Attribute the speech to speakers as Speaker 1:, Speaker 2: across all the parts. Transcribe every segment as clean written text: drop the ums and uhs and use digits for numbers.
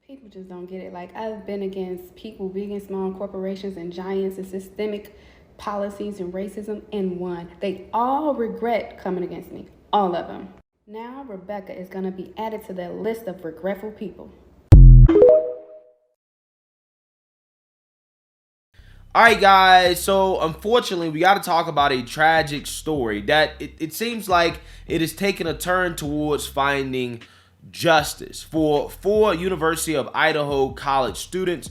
Speaker 1: People just don't get it. Like, I've been against people, big and small corporations and giants and systemic policies and racism and won. They all regret coming against me. All of them. Now Rebecca is going to be added to that list of regretful people.
Speaker 2: All right, guys, so unfortunately, we got to talk about a tragic story that it seems like it is taking a turn towards finding justice for four University of Idaho college students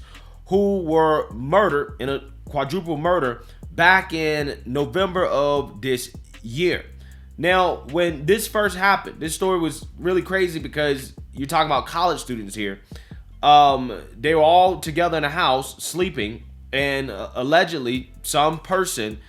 Speaker 2: who were murdered in a quadruple murder back in November of this year. Now, when this first happened, this story was really crazy because you're talking about college students here. They were all together in a house sleeping, and allegedly some person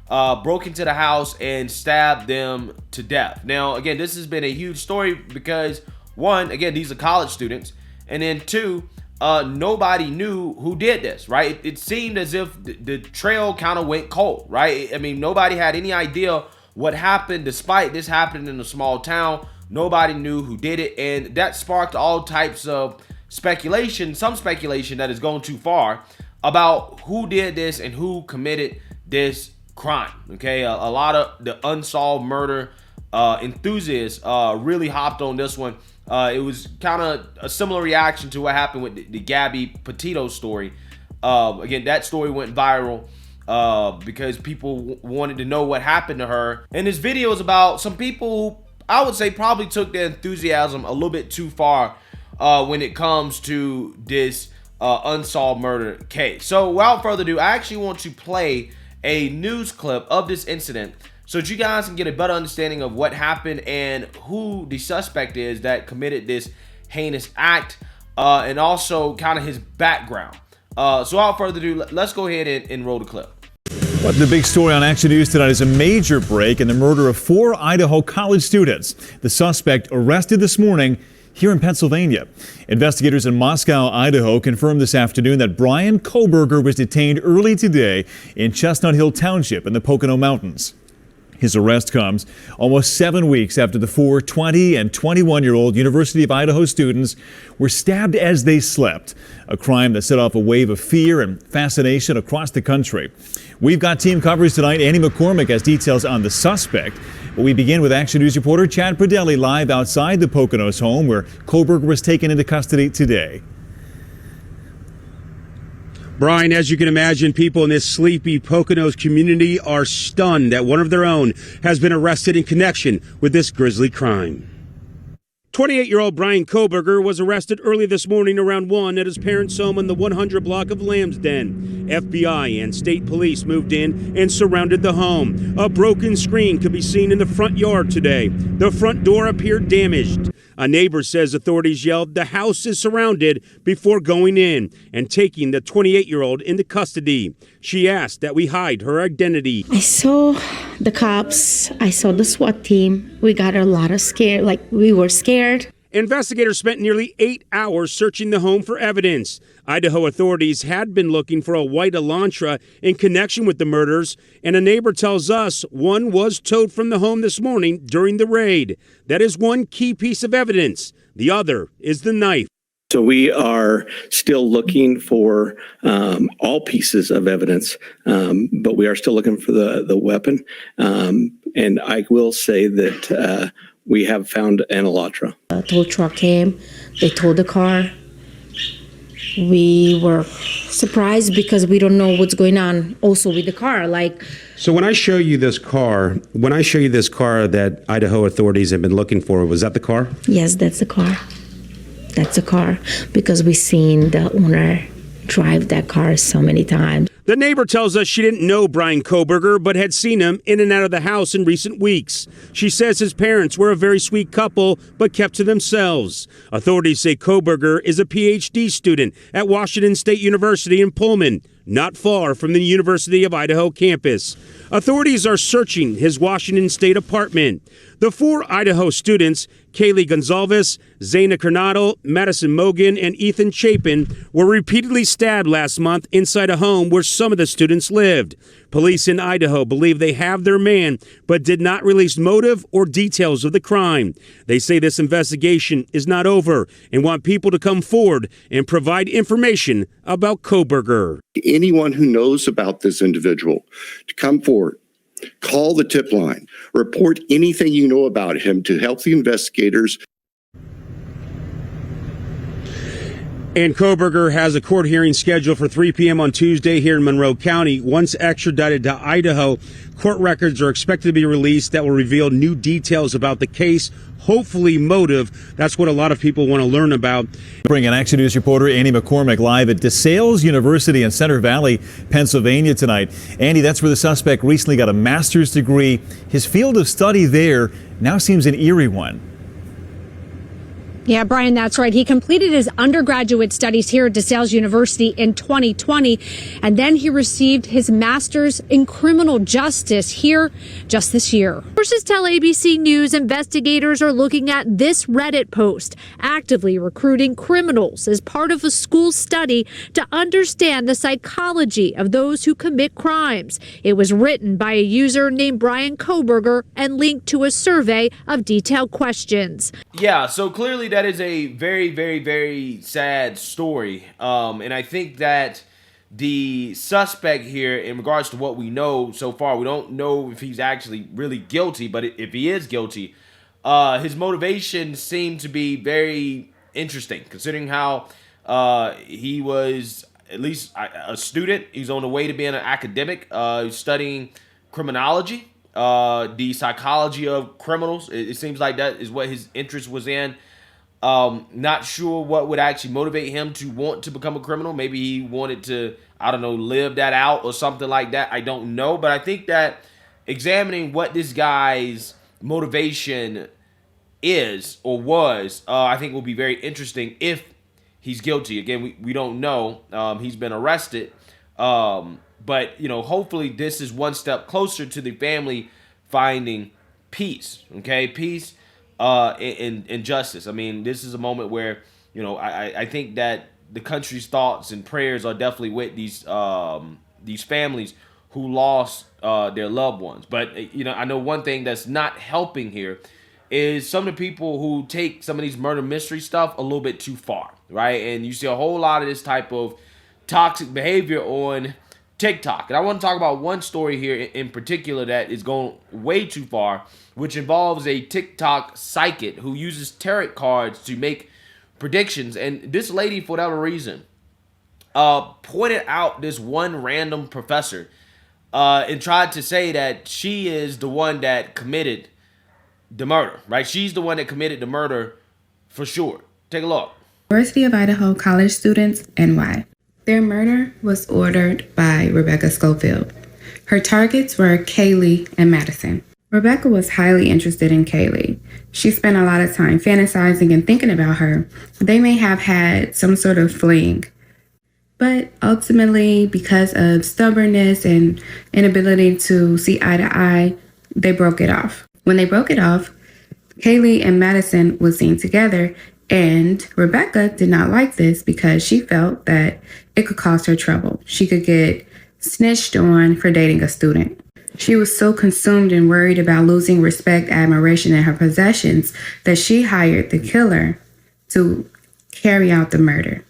Speaker 2: broke into the house and stabbed them to death. Now, again, this has been a huge story because, one, again, these are college students, and then two, nobody knew who did this, right? It seemed as if the trail kind of went cold, right? I mean, nobody had any idea what happened. Despite this happening in a small town, nobody knew who did it, and that sparked all types of speculation, some speculation that has gone too far, about who did this and who committed this crime. Okay, a lot of the unsolved murder enthusiasts really hopped on this one. It was kind of a similar reaction to what happened with the Gabby Petito story. Again, that story went viral because people wanted to know what happened to her. And this video is about some people who I would say probably took their enthusiasm a little bit too far when it comes to this unsolved murder case. So without further ado, I actually want to play a news clip of this incident so that you guys can get a better understanding of what happened and who the suspect is that committed this heinous act, and also kind of his background. So without further ado, let's go ahead and roll the clip.
Speaker 3: But the big story on Action News tonight is a major break in the murder of four Idaho college students. The suspect arrested this morning here in Pennsylvania. Investigators in Moscow, Idaho confirmed this afternoon that Bryan Kohberger was detained early today in Chestnut Hill Township in the Pocono Mountains. His arrest comes almost 7 weeks after the four 20 and 21-year-old University of Idaho students were stabbed as they slept, a crime that set off a wave of fear and fascination across the country. We've got team coverage tonight. Annie McCormick has details on the suspect. But we begin with Action News reporter Chad Pradelli live outside the Poconos home where Kohberger was taken into custody today.
Speaker 4: Brian, as you can imagine, people in this sleepy Poconos community are stunned that one of their own has been arrested in connection with this grisly crime. 28-year-old Bryan Kohberger was arrested early this morning around 1 at his parents' home on the 100 block of Lambsden. FBI and state police moved in and surrounded the home. A broken screen could be seen in the front yard today. The front door appeared damaged. A neighbor says authorities yelled, "The house is surrounded," before going in and taking the 28-year-old into custody. She asked that we hide her identity.
Speaker 5: I saw the cops. I saw the SWAT team. We got a lot of scared, like we were scared.
Speaker 4: Investigators spent nearly 8 hours searching the home for evidence. Idaho authorities had been looking for a white Elantra in connection with the murders, and a neighbor tells us one was towed from the home this morning during the raid. That is one key piece of evidence. The other is the knife.
Speaker 6: So we are still looking for all pieces of evidence, but we are still looking for the weapon. And I will say that we have found an Elantra.
Speaker 5: A tow truck came. They towed the car. We were surprised because we don't know what's going on also with the car.
Speaker 4: So when I show you this car, that Idaho authorities have been looking for, was that the car?
Speaker 5: Yes, that's the car. That's the car because we've seen the owner drive that car so many times.
Speaker 4: The neighbor tells us she didn't know Bryan Kohberger, but had seen him in and out of the house in recent weeks. She says his parents were a very sweet couple, but kept to themselves. Authorities say Kohberger is a PhD student at Washington State University in Pullman. not far from the University of Idaho campus. Authorities are searching his Washington State apartment. The 4 Idaho students, Kaylee Gonzalez, Zaina Coronado, Madison Mogan, and Ethan Chapin, were repeatedly stabbed last month inside a home where some of the students lived. Police in Idaho believe they have their man, but did not release motive or details of the crime. They say this investigation is not over and want people to come forward and provide information about Kohberger.
Speaker 7: Anyone who knows about this individual to come forward, call the tip line, report anything you know about him to help the investigators.
Speaker 4: And Kohberger has a court hearing scheduled for 3 p.m. on Tuesday here in Monroe County. Once extradited to Idaho, court records are expected to be released that will reveal new details about the case, hopefully motive. That's what a lot of people want to learn about.
Speaker 3: Bring an Action News reporter Andy McCormick live at DeSales University in Center Valley, Pennsylvania tonight. Andy, that's where the suspect recently got a master's degree. His field of study there now seems an eerie one.
Speaker 8: Yeah, Brian, that's right. He completed his undergraduate studies here at DeSales University in 2020, and then he received his master's in criminal justice here just this year. Sources tell ABC News investigators are looking at this Reddit post, actively recruiting criminals as part of a school study to understand the psychology of those who commit crimes. It was written by a user named Bryan Christopher Kohberger and linked to a survey of detailed questions.
Speaker 2: Yeah, so clearly that is a very, very, very sad story. And I think that the suspect here, in regards to what we know so far, we don't know if he's actually really guilty, but if he is guilty, his motivation seemed to be very interesting, considering how he was at least a student. He's on the way to being an academic, studying criminology, the psychology of criminals. It seems like that is what his interest was in. Not sure what would actually motivate him to want to become a criminal. Maybe he wanted to, I don't know, live that out or something like that. I don't know. But I think that examining what this guy's motivation is or was, I think will be very interesting if he's guilty. Again, we don't know. He's been arrested. But, you know, hopefully this is one step closer to the family finding peace. Okay, peace. In justice. I mean, this is a moment where, you know, I think that the country's thoughts and prayers are definitely with these families who lost their loved ones. But, you know, I know one thing that's not helping here is some of the people who take some of these murder mystery stuff a little bit too far, right? And you see a whole lot of this type of toxic behavior on TikTok. And I want to talk about one story here in particular that is going way too far, which involves a TikTok psychic who uses tarot cards to make predictions. And this lady, for whatever reason, pointed out this one random professor and tried to say that she is the one that committed the murder, right? She's the one that committed the murder for sure. Take a look.
Speaker 1: University of Idaho college students and why. Their murder was ordered by Rebecca Schofield. Her targets were Kaylee and Madison. Rebecca was highly interested in Kaylee. She spent a lot of time fantasizing and thinking about her. They may have had some sort of fling. But ultimately, because of stubbornness and inability to see eye to eye, they broke it off. When they broke it off, Kaylee and Madison were seen together, and Rebecca did not like this because she felt that it could cause her trouble. She could get snitched on for dating a student. She was so consumed and worried about losing respect, admiration, and her possessions that she hired the killer to carry out the murder.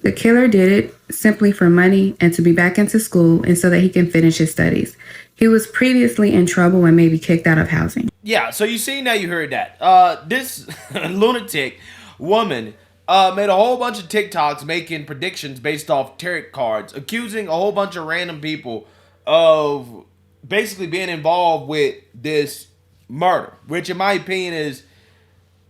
Speaker 1: The killer did it simply for money and to be back into school and so that he can finish his studies. He was previously in trouble and may be kicked out of housing.
Speaker 2: Yeah, so you see, now you heard that. This lunatic woman made a whole bunch of TikToks making predictions based off tarot cards, accusing a whole bunch of random people of basically being involved with this murder, which in my opinion is,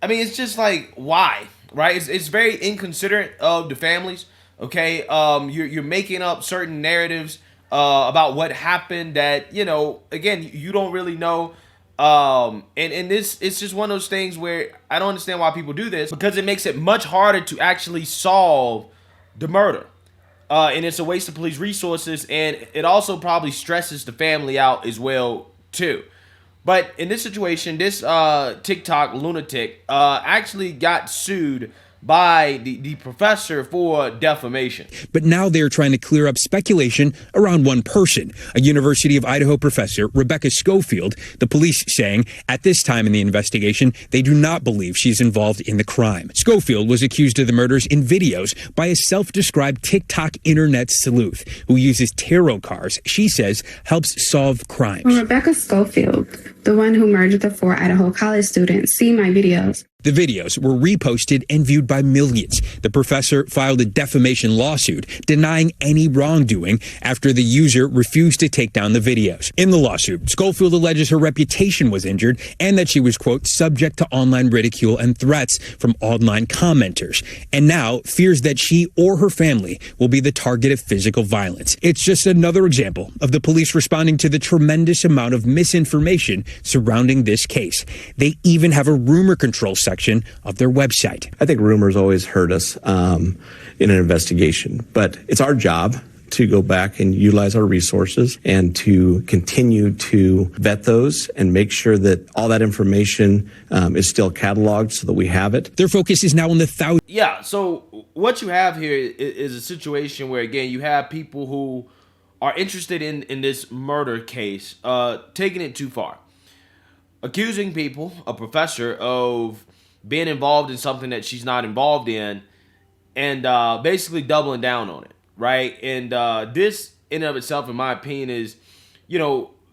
Speaker 2: I mean, it's just like, why, right? It's very inconsiderate of the families, okay? You're making up certain narratives about what happened that, you know, again, you don't really know. And this, it's just one of those things where I don't understand why people do this, because it makes it much harder to actually solve the murder. And it's a waste of police resources, and it also probably stresses the family out as well too. But in this situation, this TikTok lunatic actually got sued by the professor for defamation.
Speaker 9: But now they're trying to clear up speculation around one person, a University of Idaho professor, Rebecca Schofield, the police saying at this time in the investigation, they do not believe she's involved in the crime. Schofield was accused of the murders in videos by a self-described TikTok internet sleuth who uses tarot cards she says helps solve crimes.
Speaker 10: Rebecca Schofield, the one who murdered the 4 Idaho college students, see my videos.
Speaker 9: The videos were reposted and viewed by millions. The professor filed a defamation lawsuit denying any wrongdoing after the user refused to take down the videos. In the lawsuit, Schofield alleges her reputation was injured and that she was, quote, subject to online ridicule and threats from online commenters, and now fears that she or her family will be the target of physical violence. It's just another example of the police responding to the tremendous amount of misinformation surrounding this case. They even have a rumor control section of their website.
Speaker 6: I think rumors always hurt us in an investigation, but it's our job to go back and utilize our resources and to continue to vet those and make sure that all that information is still cataloged so that we have it.
Speaker 9: Their focus is now on the thousands.
Speaker 2: Yeah, so what you have here is a situation where, again, you have people who are interested in this murder case taking it too far. Accusing people, a professor, of being involved in something that she's not involved in, and basically doubling down on it, right? And this, in and of itself, in my opinion, is,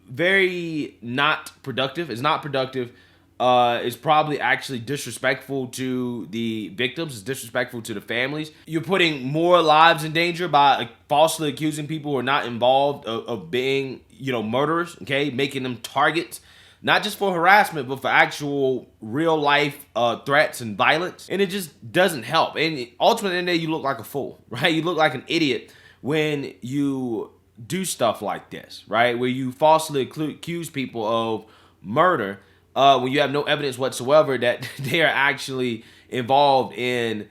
Speaker 2: very not productive. It's not productive. It's probably actually disrespectful to the victims. It's disrespectful to the families. You're putting more lives in danger by falsely accusing people who are not involved of being, murderers, okay? Making them targets. Not just for harassment, but for actual real life threats and violence. And it just doesn't help. And ultimately, in the end, you look like a fool, right? You look like an idiot when you do stuff like this, right? Where you falsely accuse people of murder when you have no evidence whatsoever that they are actually involved in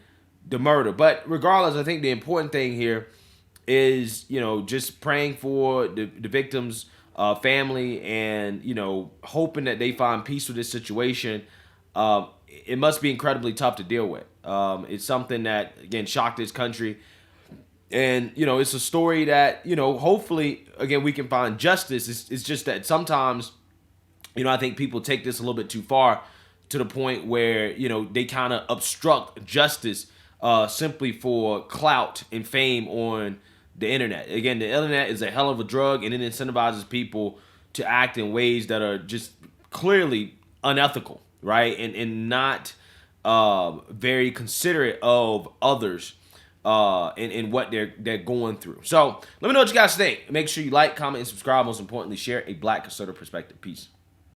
Speaker 2: the murder. But regardless, I think the important thing here is, just praying for the victims' family, and hoping that they find peace with this situation. It must be incredibly tough to deal with. It's something that, again, shocked this country, and it's a story that hopefully, again, we can find justice. It's just that sometimes I think people take this a little bit too far, to the point where they kind of obstruct justice simply for clout and fame on the internet. Again, the internet is a hell of a drug, and it incentivizes people to act in ways that are just clearly unethical, right? And not very considerate of others and what they're going through. So let me know what you guys think. Make sure you like, comment, and subscribe. Most importantly, share a Black conservative perspective. Peace.